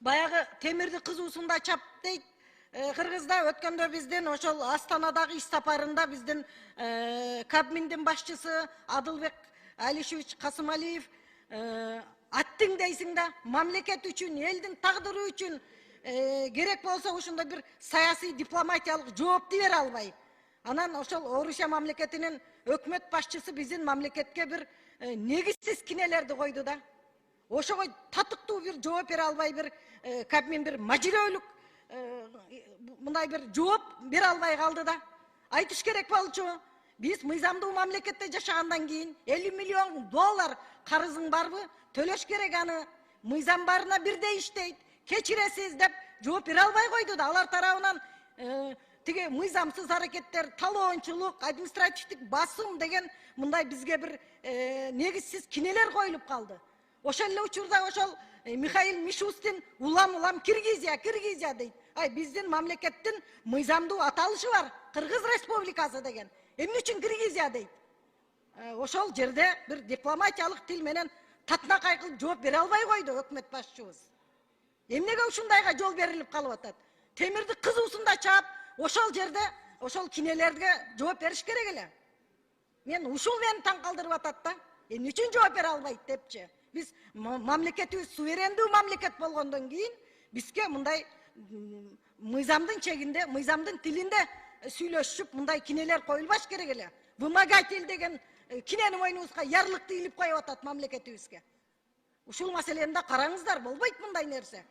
Баягы темирди кызуусунда чап дейт. Кыргызда өткөндө биздин ошол Астанадагы иш сапарында биздин Кабминдин башчысы Адылбек Алишевич Касымалиев аттың дейсиң да мамлекет үчүн, элдин тагдыры үчүн керек болсо ошондой бир саясий дипломатиялык жоопту бере албай. Анан ошол Орусия мамлекетинин өкмөт башчысы биздин мамлекетке бир негизсиз кинелерди койду да. Ошого татыктуу бир жооп бере албай, бир Кабмин бир мажирөлүк мындай бир жооп бере албай калды да. Айтыш керек болчу. Биз мыйзамдуу мамлекетте жашагандан кийин 50 миллион доллар карызың барбы? Төлөш керек аны. Мыйзам барына бирдей иштейт. Кечиресиз деп жооп бере албай койду да. Алар тарабынан тиги мыйзамсыз аракеттер, талоончулук, административдик басым деген мындай бизге бир негизсиз кинелер коюлуп калды. Ошол эле учурда ошол Михаил Мишустин улам Киргизия дейт. Биздин мамлекеттин мыйзамдуу аталышы бар, Кыргыз Республикасы деген. Эмне үчүн Киргизия дейт? Ошол жерде бир дипломатиялык тил менен татынакай кылып жооп бере албай койду өкмөт башчыбыз. Эмнеге ушундайга жол берилип калып атат? Темирди кызуусунда чаап, ошол жерде ошол кинелерге жооп бериш керек эле. Ушул мени таң калтырып атат да. Эмне үчүн жооп бере албайт депчи? Биз мамлекетибиз суверендүү мамлекет болгондон кийин бизге мындай мыйзамдын чегинде, мыйзамдын тилинде сүйлөшүп, мындай кинелер коюлбаш керек эле. Вымогатель деген кинени мойнубузга ярлыкты илип коюп атат мамлекетибизге. Ушул маселени да караңыздар, болбойт мындай нерсе.